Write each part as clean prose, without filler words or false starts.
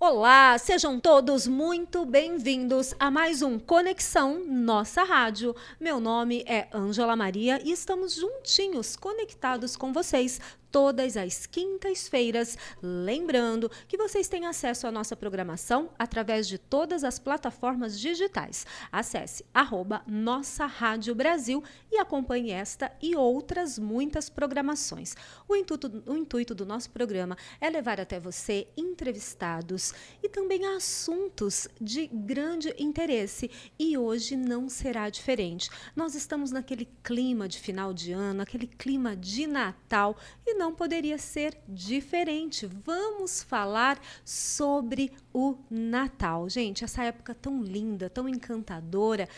Olá, sejam todos muito bem-vindos a mais um Conexão Nossa Rádio. Meu nome é Ângela Maria e estamos juntinhos, conectados com vocês todas as quintas-feiras. Lembrando que vocês têm acesso à nossa programação através de todas as plataformas digitais. Acesse @Nossa Rádio Brasil e acompanhe esta e outras muitas programações. O intuito do nosso programa é levar até você entrevistados e também assuntos de grande interesse. E hoje não será diferente. Nós estamos naquele clima de final de ano, aquele clima de Natal, e não poderia ser diferente. Vamos falar sobre o Natal. Gente, essa época tão linda, tão encantadora.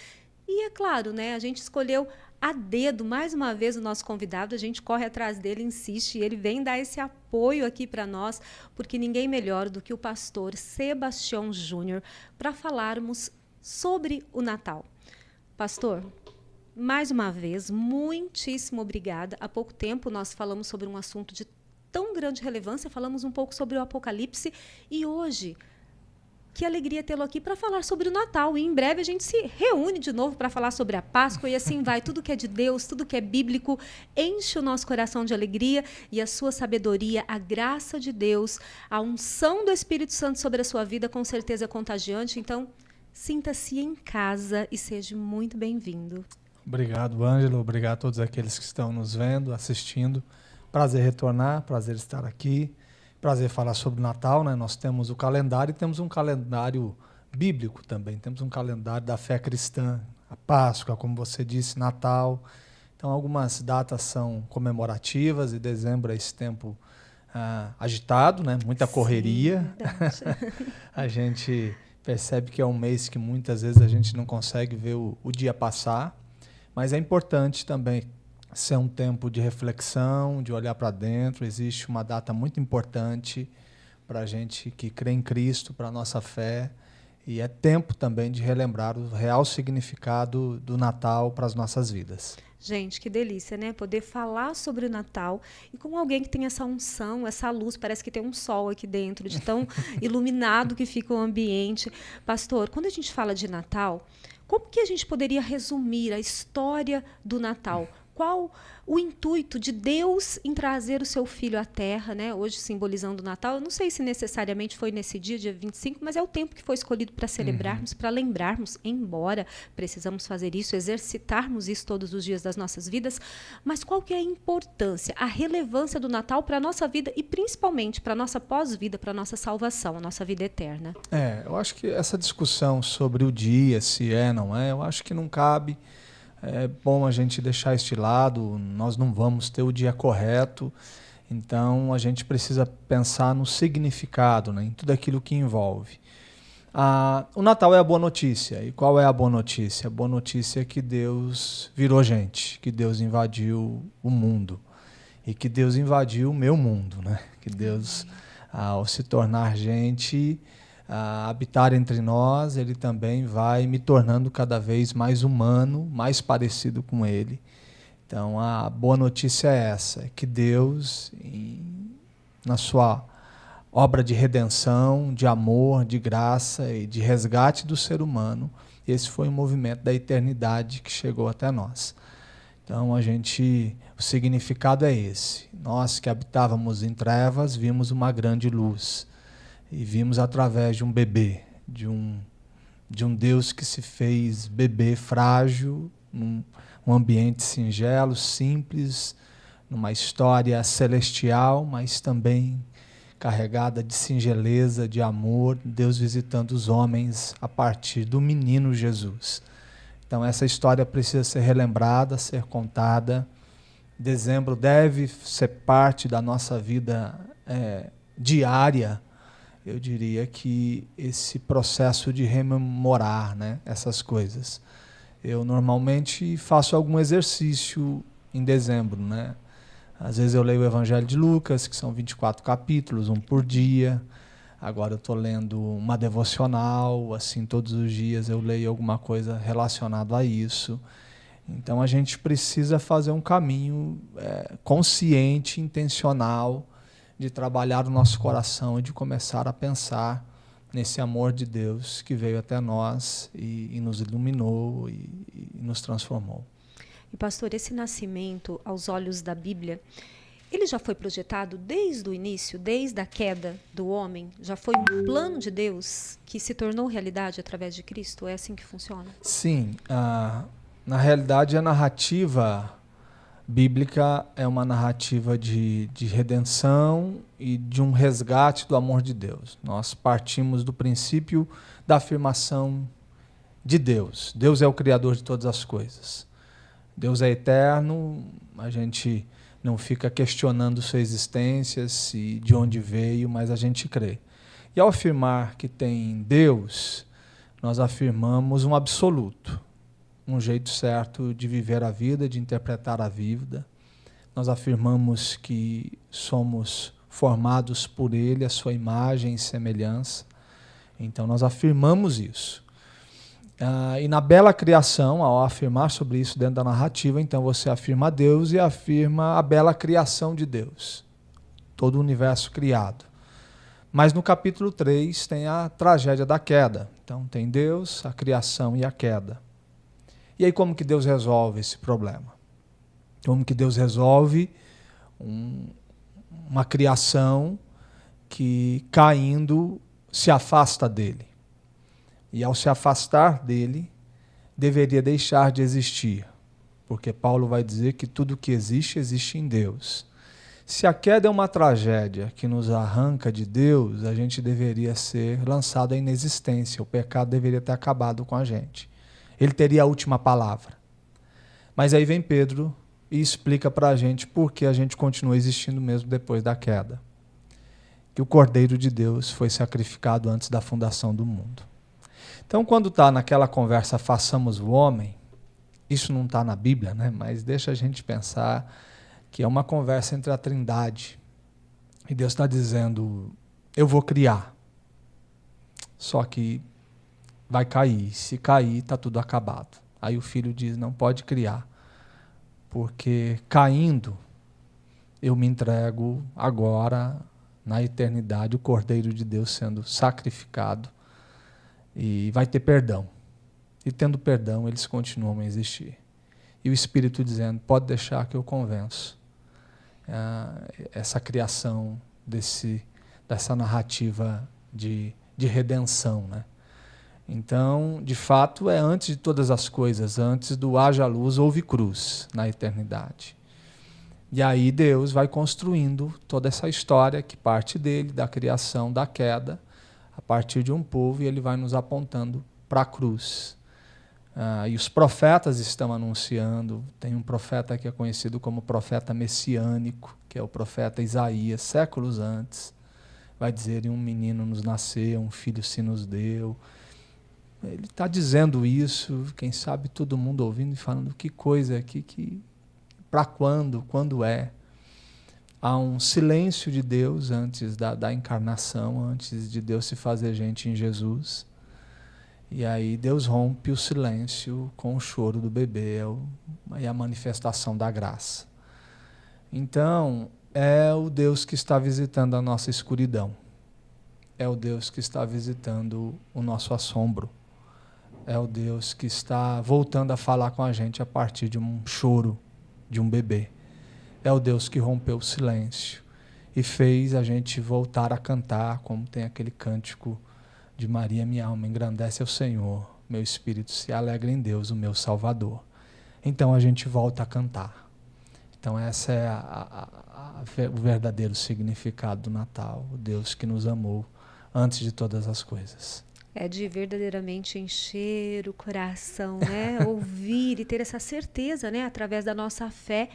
E é claro, né, a gente escolheu a dedo, mais uma vez, o nosso convidado, a gente corre atrás dele, insiste, e ele vem dar esse apoio aqui para nós, porque ninguém melhor do que o pastor Sebastião Júnior para falarmos sobre o Natal. Pastor, mais uma vez, muitíssimo obrigada. Há pouco tempo nós falamos sobre um assunto de tão grande relevância, falamos um pouco sobre o Apocalipse, e hoje, que alegria tê-lo aqui para falar sobre o Natal. E em breve a gente se reúne de novo para falar sobre a Páscoa, e assim vai. Tudo que é de Deus, tudo que é bíblico, enche o nosso coração de alegria, e a sua sabedoria, a graça de Deus, a unção do Espírito Santo sobre a sua vida, com certeza é contagiante. Então, sinta-se em casa e seja muito bem-vindo. Obrigado, Ângelo. Obrigado a todos aqueles que estão nos vendo, assistindo. Prazer retornar, prazer estar aqui. Prazer falar sobre o Natal, né? Nós temos o calendário e temos um calendário bíblico também. Temos um calendário da fé cristã, a Páscoa, como você disse, Natal. Então, algumas datas são comemorativas e dezembro é esse tempo agitado, né? Muita correria. Sim, A gente percebe que é um mês que muitas vezes a gente não consegue ver o dia passar. Mas é importante também ser um tempo de reflexão, de olhar para dentro. Existe uma data muito importante para a gente que crê em Cristo, para a nossa fé. E é tempo também de relembrar o real significado do Natal para as nossas vidas. Gente, que delícia, né? Poder falar sobre o Natal e com alguém que tem essa unção, essa luz, parece que tem um sol aqui dentro, de tão iluminado que fica o ambiente. Pastor, quando a gente fala de Natal, como que a gente poderia resumir a história do Natal? Qual o intuito de Deus em trazer o seu filho à Terra, né? Hoje simbolizando o Natal? Eu não sei se necessariamente foi nesse dia 25, mas é o tempo que foi escolhido para celebrarmos, para lembrarmos, embora precisamos fazer isso, exercitarmos isso todos os dias das nossas vidas. Mas qual que é a importância, a relevância do Natal para a nossa vida e principalmente para a nossa pós-vida, para a nossa salvação, a nossa vida eterna? Eu acho que essa discussão sobre o dia, se é, não é, eu acho que não cabe. É bom a gente deixar este lado, nós não vamos ter o dia correto, então a gente precisa pensar no significado, né, em tudo aquilo que envolve. O Natal é a boa notícia. E qual é a boa notícia? A boa notícia é que Deus virou gente, que Deus invadiu o mundo e que Deus invadiu o meu mundo, né? Que Deus, ao se tornar gente, habitar entre nós, ele também vai me tornando cada vez mais humano, mais parecido com ele. Então, a boa notícia é essa, que Deus, na sua obra de redenção, de amor, de graça e de resgate do ser humano, esse foi um movimento da eternidade que chegou até nós. Então, o significado é esse. Nós que habitávamos em trevas, vimos uma grande luz. E vimos através de um bebê, de um Deus que se fez bebê frágil, num ambiente singelo, simples, numa história celestial, mas também carregada de singeleza, de amor, Deus visitando os homens a partir do menino Jesus. Então essa história precisa ser relembrada, ser contada. Dezembro deve ser parte da nossa vida diária. Eu diria que esse processo de rememorar, né, essas coisas. Eu normalmente faço algum exercício em dezembro, né? Às vezes eu leio o Evangelho de Lucas, que são 24 capítulos, um por dia. Agora eu estou lendo uma devocional, assim, todos os dias eu leio alguma coisa relacionada a isso. Então a gente precisa fazer um caminho consciente, intencional, de trabalhar o nosso coração e de começar a pensar nesse amor de Deus que veio até nós e nos iluminou e nos transformou. E pastor, esse nascimento aos olhos da Bíblia, ele já foi projetado desde o início, desde a queda do homem? Já foi um plano de Deus que se tornou realidade através de Cristo? É assim que funciona? Sim. Na realidade, a narrativa bíblica é uma narrativa de redenção e de um resgate do amor de Deus. Nós partimos do princípio da afirmação de Deus. Deus é o Criador de todas as coisas. Deus é eterno, a gente não fica questionando sua existência, se de onde veio, mas a gente crê. E ao afirmar que tem Deus, nós afirmamos um absoluto, um jeito certo de viver a vida, de interpretar a vida. Nós afirmamos que somos formados por Ele, a sua imagem e semelhança. Então nós afirmamos isso. E na bela criação, ao afirmar sobre isso dentro da narrativa, então você afirma Deus e afirma a bela criação de Deus, todo o universo criado. Mas no capítulo 3 tem a tragédia da queda. Então tem Deus, a criação e a queda. E aí como que Deus resolve esse problema? Como que Deus resolve uma criação que, caindo, se afasta dele? E ao se afastar dele, deveria deixar de existir. Porque Paulo vai dizer que tudo que existe, existe em Deus. Se a queda é uma tragédia que nos arranca de Deus, a gente deveria ser lançado à inexistência. O pecado deveria ter acabado com a gente. Ele teria a última palavra. Mas aí vem Pedro e explica para a gente por que a gente continua existindo mesmo depois da queda. Que o Cordeiro de Deus foi sacrificado antes da fundação do mundo. Então, quando está naquela conversa, façamos o homem, isso não está na Bíblia, né? Mas deixa a gente pensar que é uma conversa entre a Trindade. E Deus está dizendo, eu vou criar. Só que vai cair. Se cair, está tudo acabado. Aí o filho diz, não pode criar. Porque caindo, eu me entrego agora, na eternidade, o Cordeiro de Deus sendo sacrificado. E vai ter perdão. E tendo perdão, eles continuam a existir. E o Espírito dizendo, pode deixar que eu convenço essa criação dessa narrativa de redenção, né? Então, de fato, é antes de todas as coisas, antes do haja luz, houve cruz na eternidade. E aí Deus vai construindo toda essa história que parte dele, da criação, da queda, a partir de um povo, e ele vai nos apontando para a cruz. E os profetas estão anunciando, tem um profeta que é conhecido como profeta messiânico, que é o profeta Isaías, séculos antes, vai dizer, um menino nos nasceu, um filho se nos deu. Ele está dizendo isso, quem sabe todo mundo ouvindo e falando, que coisa, para quando é? Há um silêncio de Deus antes da encarnação, antes de Deus se fazer gente em Jesus. E aí Deus rompe o silêncio com o choro do bebê e a manifestação da graça. Então, é o Deus que está visitando a nossa escuridão. É o Deus que está visitando o nosso assombro. É o Deus que está voltando a falar com a gente a partir de um choro de um bebê. É o Deus que rompeu o silêncio e fez a gente voltar a cantar, como tem aquele cântico de Maria, minha alma engrandece ao Senhor, meu espírito se alegra em Deus, o meu Salvador. Então a gente volta a cantar. Então esse é o verdadeiro significado do Natal, o Deus que nos amou antes de todas as coisas. É de verdadeiramente encher o coração, né? Ouvir e ter essa certeza, né? Através da nossa fé,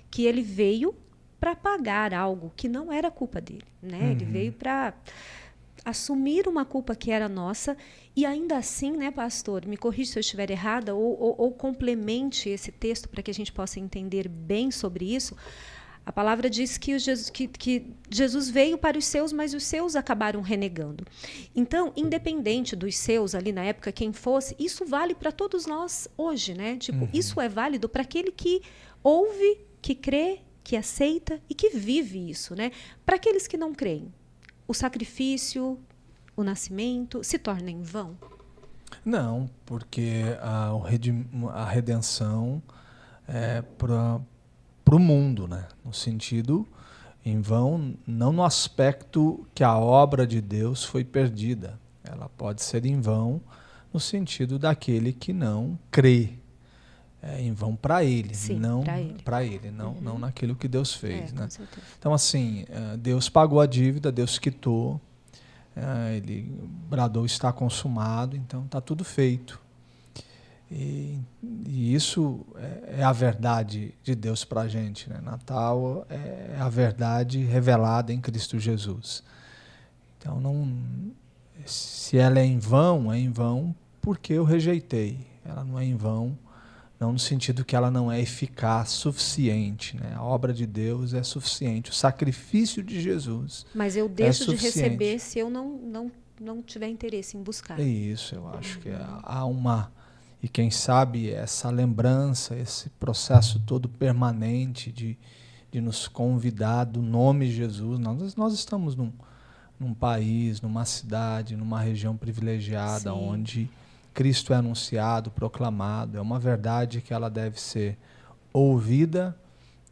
que ele veio para pagar algo que não era culpa dele, né? Ele veio para assumir uma culpa que era nossa e ainda assim, né, pastor, me corrija se eu estiver errada ou complemente esse texto para que a gente possa entender bem sobre isso. A palavra diz que Jesus veio para os seus, mas os seus acabaram renegando. Então, independente dos seus ali na época, quem fosse, isso vale para todos nós hoje, né? Tipo, isso é válido para aquele que ouve, que crê, que aceita e que vive isso, né? Para aqueles que não creem, o sacrifício, o nascimento, se torna em vão? Não, porque a redenção é para o mundo, né? No sentido, em vão, não no aspecto que a obra de Deus foi perdida. Ela pode ser em vão no sentido daquele que não crê. É em vão para ele, Sim, não para ele, não naquilo que Deus fez, né? Então, assim, Deus pagou a dívida, Deus quitou, ele bradou, está consumado, então está tudo feito. E isso é a verdade de Deus para a gente, né? Natal é a verdade revelada em Cristo Jesus. Então, se ela é em vão porque eu rejeitei. Ela não é em vão, não no sentido que ela não é eficaz, suficiente, né? A obra de Deus é suficiente, o sacrifício de Jesus. Mas eu deixo de receber se eu não tiver interesse em buscar. É isso, eu acho que há uma... E quem sabe essa lembrança, esse processo todo permanente de nos convidar do nome de Jesus. Nós estamos num país, numa cidade, numa região privilegiada, sim, onde Cristo é anunciado, proclamado. É uma verdade que ela deve ser ouvida,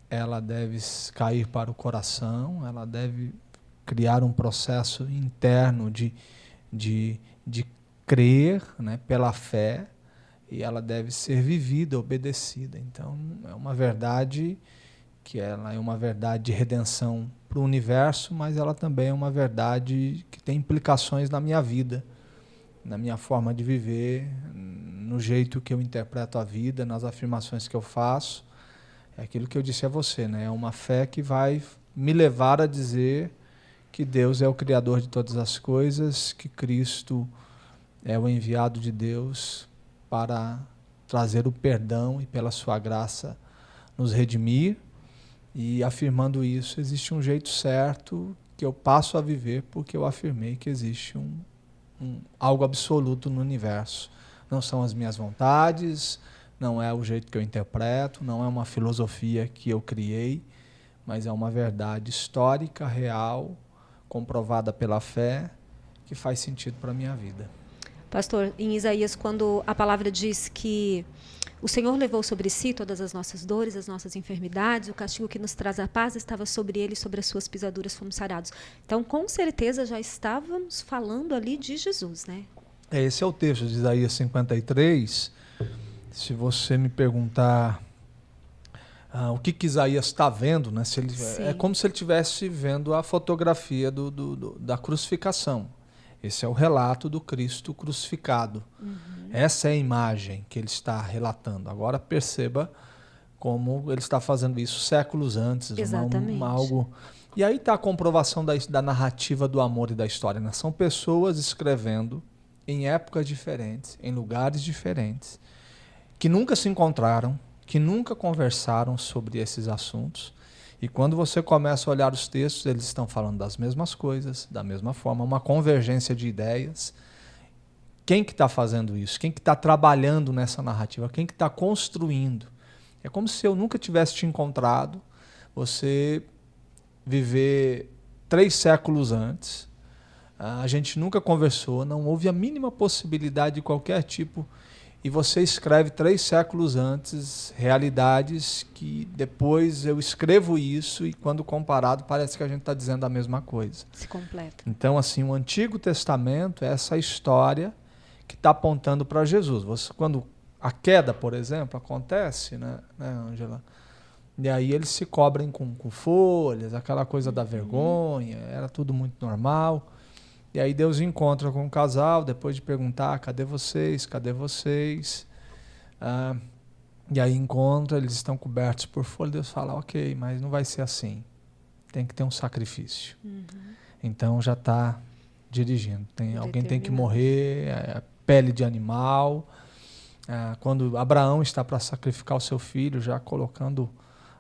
ela deve cair para o coração, ela deve criar um processo interno de crer, né, pela fé, e ela deve ser vivida, obedecida. Então, é uma verdade que ela é uma verdade de redenção para o universo, mas ela também é uma verdade que tem implicações na minha vida, na minha forma de viver, no jeito que eu interpreto a vida, nas afirmações que eu faço. É aquilo que eu disse a você, né? É uma fé que vai me levar a dizer que Deus é o Criador de todas as coisas, que Cristo é o enviado de Deus para trazer o perdão e, pela sua graça, nos redimir. E, afirmando isso, existe um jeito certo que eu passo a viver porque eu afirmei que existe algo absoluto no universo. Não são as minhas vontades, não é o jeito que eu interpreto, não é uma filosofia que eu criei, mas é uma verdade histórica, real, comprovada pela fé, que faz sentido para a minha vida. Pastor, em Isaías, quando a palavra diz que o Senhor levou sobre si todas as nossas dores, as nossas enfermidades, o castigo que nos traz a paz estava sobre ele, sobre as suas pisaduras fomos sarados. Então, com certeza, já estávamos falando ali de Jesus, né? Esse é o texto de Isaías 53. Se você me perguntar o que Isaías está vendo, né? É como se ele estivesse vendo a fotografia da crucificação. Esse é o relato do Cristo crucificado. Essa é a imagem que ele está relatando. Agora perceba como ele está fazendo isso séculos antes. Exatamente. Algo... E aí está a comprovação da narrativa do amor e da história, né? São pessoas escrevendo em épocas diferentes, em lugares diferentes, que nunca se encontraram, que nunca conversaram sobre esses assuntos. E quando você começa a olhar os textos, eles estão falando das mesmas coisas, da mesma forma, uma convergência de ideias. Quem que está fazendo isso? Quem que está trabalhando nessa narrativa? Quem que está construindo? É como se eu nunca tivesse te encontrado, você viver 3 séculos antes, a gente nunca conversou, não houve a mínima possibilidade de qualquer tipo, e você escreve 3 séculos antes realidades que depois eu escrevo isso e quando comparado parece que a gente está dizendo a mesma coisa. Se completa. Então, assim, o Antigo Testamento é essa história que está apontando para Jesus. Quando a queda, por exemplo, acontece, né, Ângela? E aí eles se cobrem com folhas, aquela coisa da vergonha, era tudo muito normal. E aí Deus encontra com o casal, depois de perguntar, cadê vocês? Cadê vocês? E aí encontra, eles estão cobertos por folha, Deus fala, ok, mas não vai ser assim. Tem que ter um sacrifício. Então já está dirigindo. Alguém tem que morrer, pele de animal. Quando Abraão está para sacrificar o seu filho, já colocando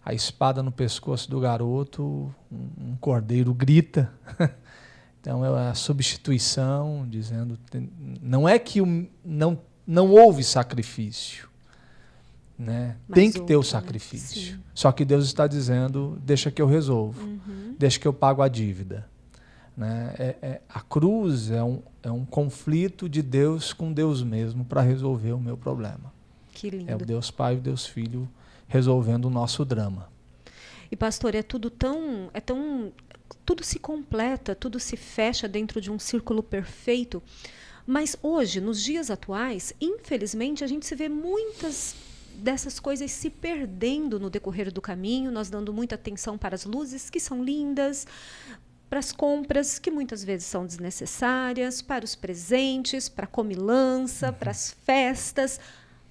a espada no pescoço do garoto, um cordeiro grita. Então é a substituição, dizendo, não é que não houve sacrifício, né? Tem que ter o sacrifício. Só que Deus está dizendo, deixa que eu resolvo, deixa que eu pago a dívida. né? A cruz é um conflito de Deus com Deus mesmo para resolver o meu problema. Que lindo. É o Deus Pai e o Deus Filho resolvendo o nosso drama. E pastor, tudo se completa, tudo se fecha dentro de um círculo perfeito. Mas hoje, nos dias atuais, infelizmente, a gente se vê muitas dessas coisas se perdendo no decorrer do caminho, nós dando muita atenção para as luzes, que são lindas, para as compras, que muitas vezes são desnecessárias, para os presentes, para a comilança, para as festas.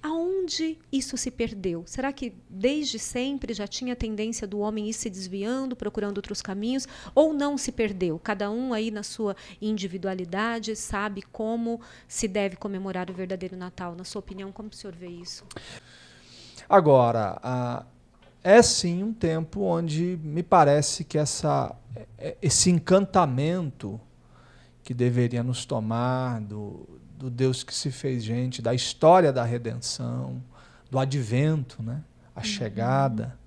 Aonde isso se perdeu? Será que desde sempre já tinha a tendência do homem ir se desviando, procurando outros caminhos, ou não se perdeu? Cada um aí na sua individualidade sabe como se deve comemorar o verdadeiro Natal. Na sua opinião, como o senhor vê isso? Agora, é sim um tempo onde me parece que esse encantamento que deveria nos tomar do Deus que se fez gente, da história da redenção, do advento, né? A chegada,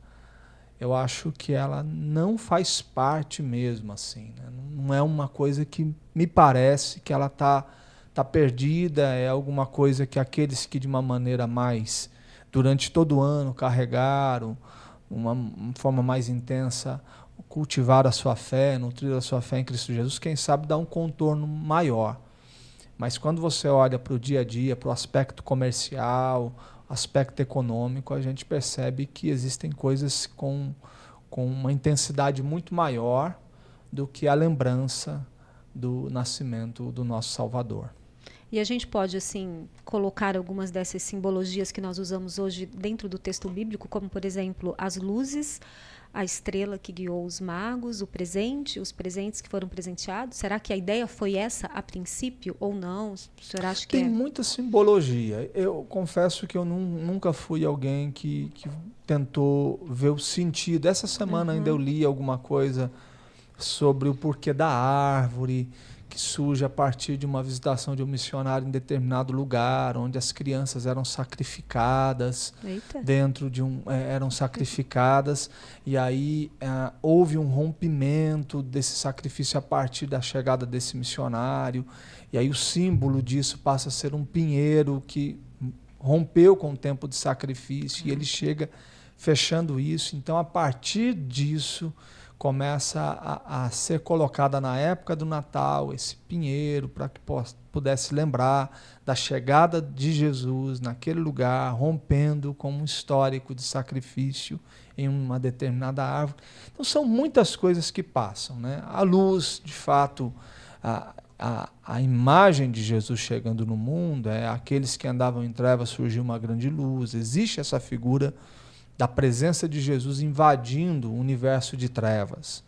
eu acho que ela não faz parte mesmo assim, né? Não é uma coisa que me parece que ela tá perdida, é alguma coisa que aqueles que de uma maneira mais, durante todo o ano, carregaram, uma forma mais intensa, cultivar a sua fé, nutrir a sua fé em Cristo Jesus, quem sabe dá um contorno maior. Mas quando você olha para o dia a dia, para o aspecto comercial, aspecto econômico, a gente percebe que existem coisas com uma intensidade muito maior do que a lembrança do nascimento do nosso Salvador. E a gente pode, assim, colocar algumas dessas simbologias que nós usamos hoje dentro do texto bíblico, como, por exemplo, as luzes, a estrela que guiou os magos, o presente, os presentes que foram presenteados. Será que a ideia foi essa a princípio ou não? O senhor acha que tem muita simbologia. Eu confesso que eu nunca fui alguém que tentou ver o sentido. Essa semana ainda eu li alguma coisa sobre o porquê da árvore, que surge a partir de uma visitação de um missionário em determinado lugar, onde as crianças eram sacrificadas. Eita. Dentro de eram sacrificadas, e aí houve um rompimento desse sacrifício a partir da chegada desse missionário, e aí o símbolo disso passa a ser um pinheiro que rompeu com o tempo de sacrifício, e ele chega fechando isso. Então, a partir disso, começa a ser colocada na época do Natal esse pinheiro para que pudesse lembrar da chegada de Jesus naquele lugar, rompendo com um histórico de sacrifício em uma determinada árvore. Então são muitas coisas que passam, né? A luz, de fato, a imagem de Jesus chegando no mundo, aqueles que andavam em trevas surgiu uma grande luz. Existe essa figura da presença de Jesus invadindo o universo de trevas.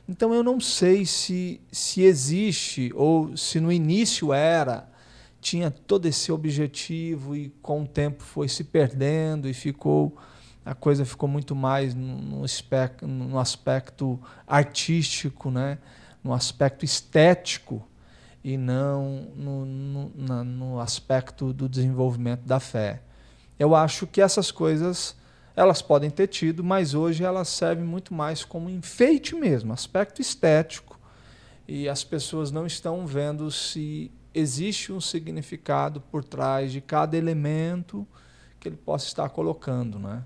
Então eu não sei se existe, ou se no início tinha todo esse objetivo e com o tempo foi se perdendo e a coisa ficou muito mais no aspecto artístico, né? No aspecto estético, e não no aspecto do desenvolvimento da fé. Eu acho que essas coisas elas podem ter tido, mas hoje elas servem muito mais como enfeite mesmo, aspecto estético, e as pessoas não estão vendo se existe um significado por trás de cada elemento que ele possa estar colocando, né?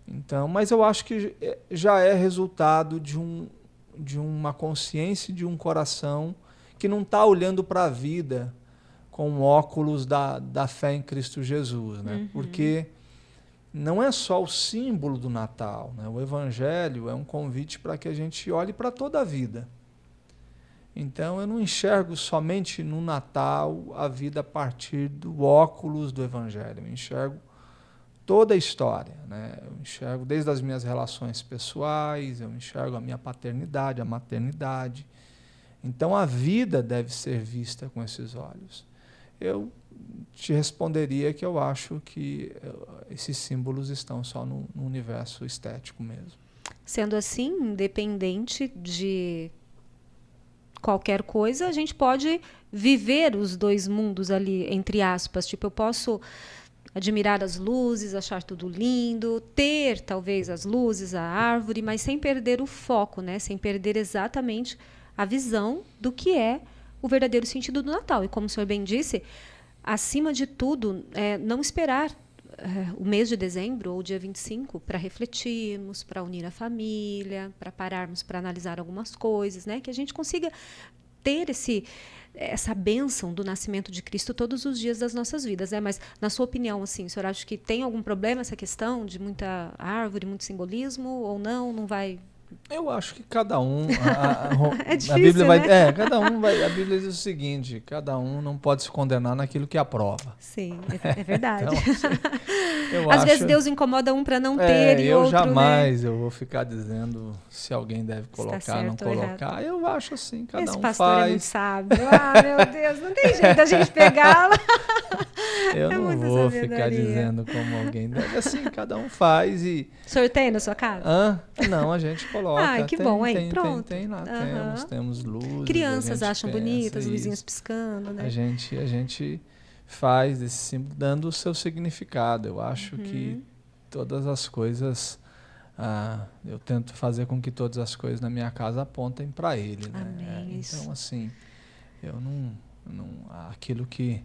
Então, mas eu acho que já é resultado de uma consciência, de um coração que não está olhando para a vida com óculos da fé em Cristo Jesus, né? Porque não é só o símbolo do Natal, né? O Evangelho é um convite para que a gente olhe para toda a vida. Então, eu não enxergo somente no Natal a vida a partir do óculos do Evangelho. Eu enxergo toda a história, né? Eu enxergo desde as minhas relações pessoais, eu enxergo a minha paternidade, a maternidade. Então, a vida deve ser vista com esses olhos. Eu te responderia que eu acho que esses símbolos estão só no universo estético mesmo. Sendo assim, independente de qualquer coisa, a gente pode viver os dois mundos ali, entre aspas. Tipo, eu posso admirar as luzes, achar tudo lindo, ter talvez as luzes, a árvore, mas sem perder o foco, né? Sem perder exatamente a visão do que é o verdadeiro sentido do Natal. E como o senhor bem disse, acima de tudo, não esperar o mês de dezembro ou dia 25 para refletirmos, para unir a família, para pararmos para analisar algumas coisas, né? Que a gente consiga ter essa bênção do nascimento de Cristo todos os dias das nossas vidas, né? Mas, na sua opinião, assim, o senhor acha que tem algum problema essa questão de muita árvore, muito simbolismo, ou não? Não vai... Eu acho que cada um... É difícil, a Bíblia vai, né? cada um vai... A Bíblia diz o seguinte, cada um não pode se condenar naquilo que aprova. Sim, é verdade. Então, assim, Às vezes Deus incomoda um para não ter e eu outro, jamais né? eu vou ficar dizendo se alguém deve colocar, certo não ou colocar. Eu acho assim, cada Esse um pastor faz. é muito sábio. Ah, meu Deus, não tem jeito da gente pegá-la. Eu não muita vou sabedoria. ficar dizendo como alguém deve. Assim, cada um faz e... Sorteio na sua casa? Não, a gente coloca. Ai, que bom, hein? Tem, Pronto. tem lá, temos luzes. Crianças a gente acham pensa, bonitas, isso. luzinhas piscando, né? A gente faz esse símbolo dando o seu significado. Eu acho que todas as coisas... eu tento fazer com que todas as coisas na minha casa apontem para ele, né? Amém, Então, assim, eu não aquilo que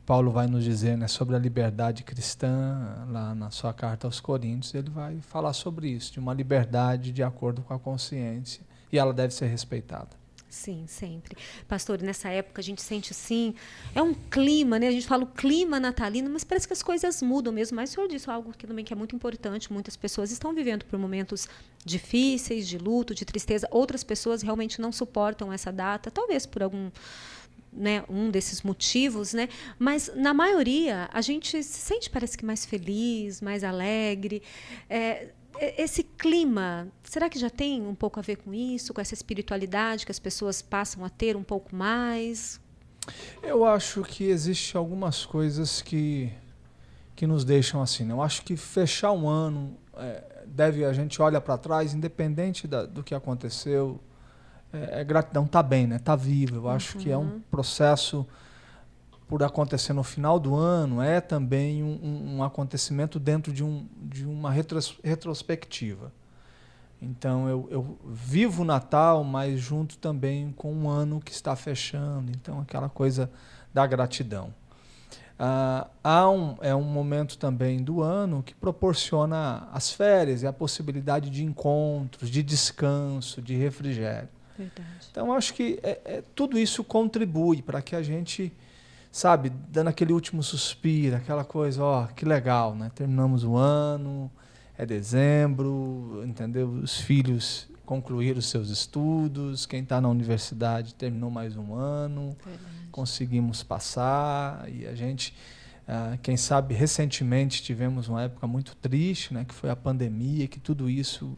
Paulo vai nos dizer, né, sobre a liberdade cristã, lá na sua carta aos Coríntios, ele vai falar sobre isso, de uma liberdade de acordo com a consciência, e ela deve ser respeitada. Sim, sempre. Pastor, nessa época a gente sente assim, é um clima, né? A gente fala o clima natalino, mas parece que as coisas mudam mesmo. Mas o senhor disse algo que também que é muito importante. Muitas pessoas estão vivendo por momentos difíceis, de luto, de tristeza. Outras pessoas realmente não suportam essa data, talvez por algum... né, um desses motivos, né? Mas na maioria a gente se sente, parece que mais feliz, mais alegre. Esse clima, será que já tem um pouco a ver com isso, com essa espiritualidade que as pessoas passam a ter um pouco mais? Eu acho que existe algumas coisas que nos deixam assim, né? Eu acho que fechar um ano a gente olha para trás, independente do que aconteceu. Gratidão, tá bem, né? Tá vivo. Eu acho que é um processo por acontecer no final do ano, é também um acontecimento dentro de uma retrospectiva. Então eu vivo o Natal, mas junto também com um ano que está fechando. Então aquela coisa da gratidão. É um momento também do ano que proporciona as férias e a possibilidade de encontros, de descanso, de refrigério. Verdade. Então, acho que tudo isso contribui para que a gente, sabe, dando aquele último suspiro, aquela coisa, que legal, né? Terminamos o ano, é dezembro, entendeu? Os filhos concluíram os seus estudos, quem está na universidade terminou mais um ano, conseguimos passar, e a gente, quem sabe, recentemente tivemos uma época muito triste, né? Que foi a pandemia, que tudo isso...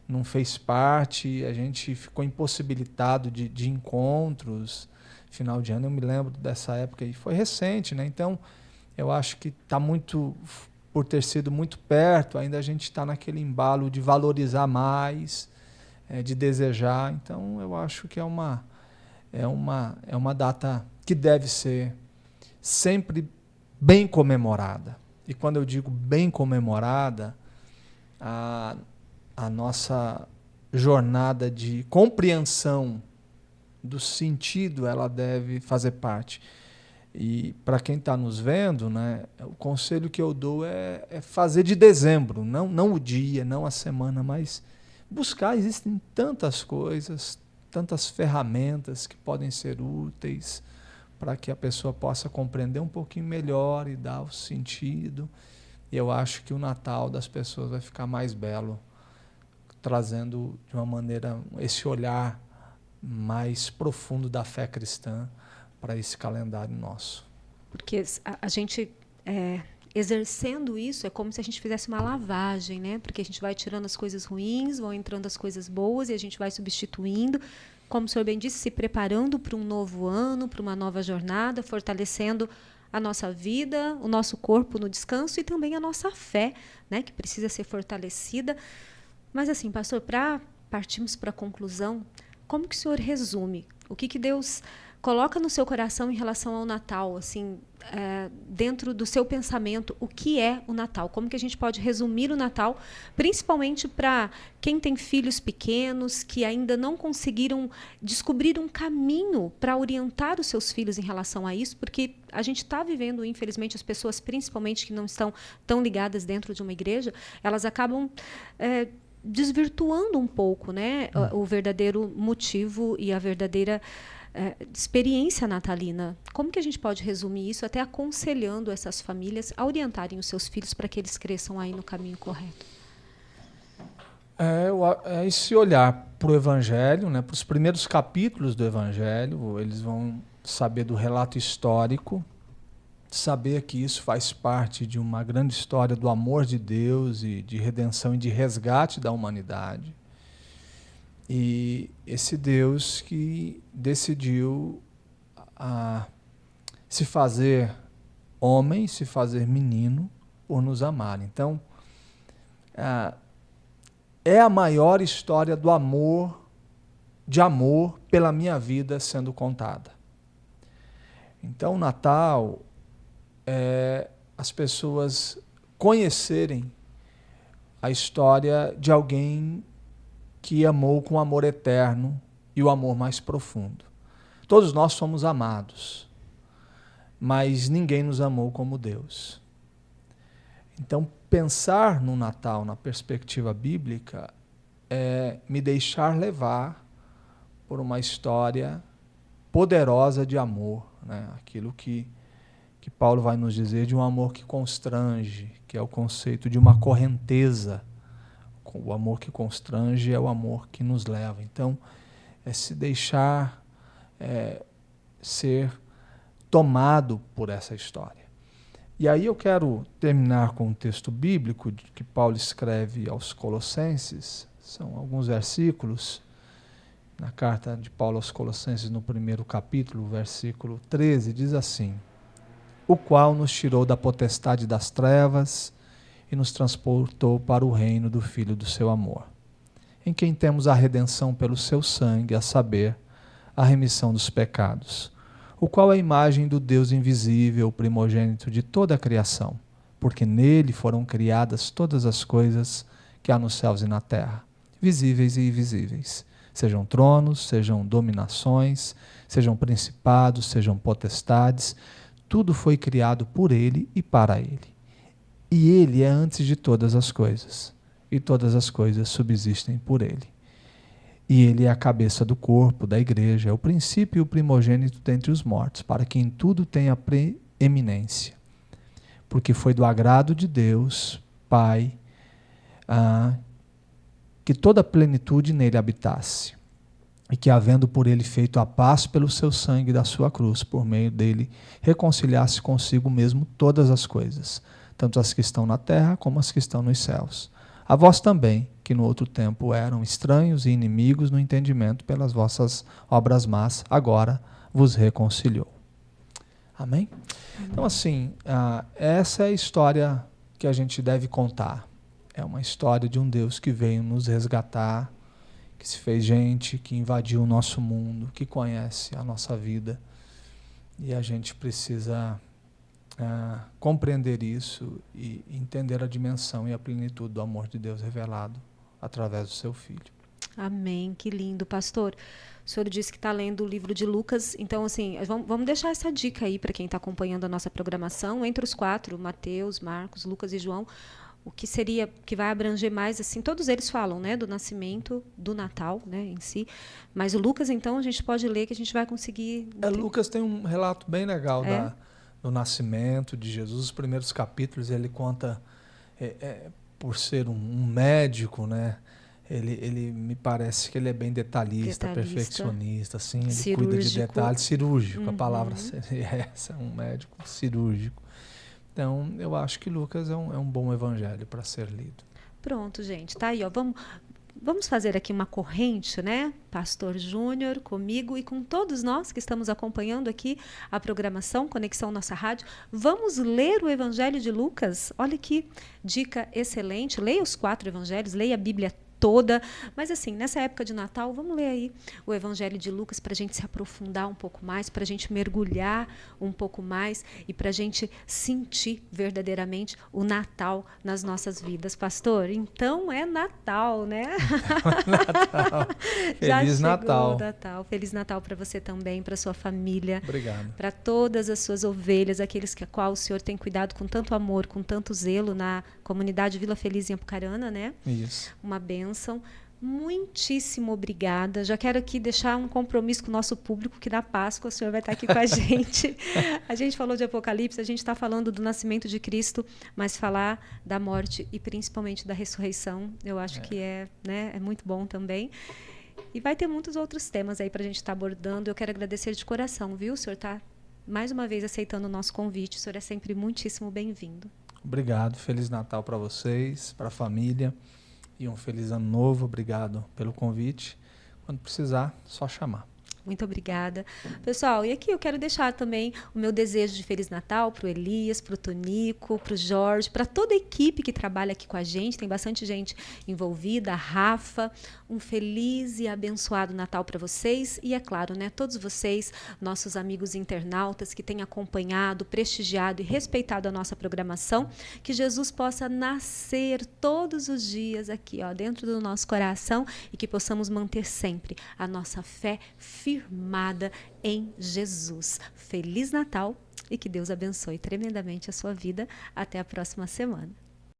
não fez parte, a gente ficou impossibilitado de encontros. Final de ano, eu me lembro dessa época, e foi recente, né? Então, eu acho que está muito, por ter sido muito perto, ainda a gente está naquele embalo de valorizar mais, de desejar. Então, eu acho que é uma data que deve ser sempre bem comemorada. E quando eu digo bem comemorada, a nossa jornada de compreensão do sentido, ela deve fazer parte. E para quem está nos vendo, né, o conselho que eu dou é fazer de dezembro, não o dia, não a semana, mas buscar. Existem tantas coisas, tantas ferramentas que podem ser úteis para que a pessoa possa compreender um pouquinho melhor e dar o sentido. E eu acho que o Natal das pessoas vai ficar mais belo, trazendo de uma maneira esse olhar mais profundo da fé cristã para esse calendário nosso. Porque a gente, exercendo isso, é como se a gente fizesse uma lavagem, né? Porque a gente vai tirando as coisas ruins, vão entrando as coisas boas e a gente vai substituindo, como o senhor bem disse, se preparando para um novo ano, para uma nova jornada, fortalecendo a nossa vida, o nosso corpo no descanso e também a nossa fé, né? Que precisa ser fortalecida. Mas assim, pastor, para partirmos para a conclusão, como que o senhor resume? O que Deus coloca no seu coração em relação ao Natal? Assim, dentro do seu pensamento, o que é o Natal? Como que a gente pode resumir o Natal, principalmente para quem tem filhos pequenos, que ainda não conseguiram descobrir um caminho para orientar os seus filhos em relação a isso, porque a gente está vivendo, infelizmente, as pessoas, principalmente que não estão tão ligadas dentro de uma igreja, elas acabam desvirtuando um pouco, né, o verdadeiro motivo e a verdadeira experiência natalina. Como que a gente pode resumir isso, até aconselhando essas famílias a orientarem os seus filhos para que eles cresçam aí no caminho correto? É esse olhar para o Evangelho, né, para os primeiros capítulos do Evangelho. Eles vão saber do relato histórico, saber que isso faz parte de uma grande história do amor de Deus e de redenção e de resgate da humanidade. E esse Deus que decidiu se fazer homem, se fazer menino, por nos amar. Então, é a maior história do amor, de amor pela minha vida sendo contada. Então, o Natal é as pessoas conhecerem a história de alguém que amou com amor eterno e o amor mais profundo. Todos nós somos amados, mas ninguém nos amou como Deus. Então, pensar no Natal na perspectiva bíblica é me deixar levar por uma história poderosa de amor, né? Aquilo que Paulo vai nos dizer de um amor que constrange, que é o conceito de uma correnteza. O amor que constrange é o amor que nos leva. Então, é se deixar ser tomado por essa história. E aí eu quero terminar com um texto bíblico que Paulo escreve aos Colossenses. São alguns versículos. Na carta de Paulo aos Colossenses, no primeiro capítulo, versículo 13, diz assim: o qual nos tirou da potestade das trevas e nos transportou para o reino do Filho do seu amor, em quem temos a redenção pelo seu sangue, a saber, a remissão dos pecados, o qual é a imagem do Deus invisível, primogênito de toda a criação, porque nele foram criadas todas as coisas que há nos céus e na terra, visíveis e invisíveis, sejam tronos, sejam dominações, sejam principados, sejam potestades, tudo foi criado por ele e para ele. E ele é antes de todas as coisas, e todas as coisas subsistem por ele. E ele é a cabeça do corpo, da igreja, é o princípio e o primogênito dentre os mortos, para que em tudo tenha preeminência. Porque foi do agrado de Deus, Pai, que toda a plenitude nele habitasse, e que, havendo por ele feito a paz pelo seu sangue da sua cruz, por meio dele, reconciliasse consigo mesmo todas as coisas, tanto as que estão na terra como as que estão nos céus. A vós também, que no outro tempo eram estranhos e inimigos no entendimento pelas vossas obras más, agora vos reconciliou. Amém? Então, assim, essa é a história que a gente deve contar. É uma história de um Deus que veio nos resgatar, que se fez gente, que invadiu o nosso mundo, que conhece a nossa vida. E a gente precisa compreender isso e entender a dimensão e a plenitude do amor de Deus revelado através do seu Filho. Amém, que lindo, pastor. O senhor disse que está lendo o livro de Lucas, então assim, vamos deixar essa dica aí para quem está acompanhando a nossa programação, entre os 4, Mateus, Marcos, Lucas e João, o que seria, que vai abranger mais, assim, todos eles falam, né, do nascimento, do Natal, né, em si, mas o Lucas, então, a gente pode ler que a gente vai conseguir... Lucas tem um relato bem legal do nascimento de Jesus. Os primeiros capítulos ele conta, por ser um médico, né, ele me parece que ele é bem detalhista, perfeccionista, assim, ele cirúrgico. Cuida de detalhes, cirúrgico, a palavra seria essa, um médico cirúrgico. Então, eu acho que Lucas é um bom evangelho para ser lido. Pronto, gente, tá aí, ó, vamos fazer aqui uma corrente, né? Pastor Júnior, comigo e com todos nós que estamos acompanhando aqui a programação Conexão Nossa Rádio. Vamos ler o Evangelho de Lucas? Olha que dica excelente. Leia os 4 evangelhos, leia a Bíblia toda. Mas assim, nessa época de Natal, vamos ler aí o Evangelho de Lucas para a gente se aprofundar um pouco mais, para a gente mergulhar um pouco mais e para a gente sentir verdadeiramente o Natal nas nossas vidas, pastor. Então é Natal, né? Natal. Já Feliz chegou Natal. o Natal. Feliz Natal para você também, para sua família. Obrigado. Para todas as suas ovelhas, aqueles que a qual o Senhor tem cuidado com tanto amor, com tanto zelo na comunidade Vila Feliz em Apucarana, né? Isso. Uma bênção. Muitíssimo obrigada. Já quero aqui deixar um compromisso com o nosso público, que na Páscoa o Senhor vai estar aqui com a gente. A gente falou de Apocalipse, a gente está falando do nascimento de Cristo, mas falar da morte e principalmente da ressurreição, eu acho que é muito bom também. E vai ter muitos outros temas aí para a gente estar abordando. Eu quero agradecer de coração, viu? O senhor está, mais uma vez, aceitando o nosso convite. O senhor é sempre muitíssimo bem-vindo. Obrigado. Feliz Natal para vocês, para a família. E um feliz ano novo. Obrigado pelo convite. Quando precisar, só chamar. Muito obrigada. Pessoal, e aqui eu quero deixar também o meu desejo de Feliz Natal para o Elias, para o Tonico, para o Jorge, para toda a equipe que trabalha aqui com a gente. Tem bastante gente envolvida, a Rafa. Um feliz e abençoado Natal para vocês. E é claro, né, todos vocês, nossos amigos internautas que têm acompanhado, prestigiado e respeitado a nossa programação, que Jesus possa nascer todos os dias aqui, ó, dentro do nosso coração e que possamos manter sempre a nossa fé firmada em Jesus. Feliz Natal e que Deus abençoe tremendamente a sua vida. Até a próxima semana.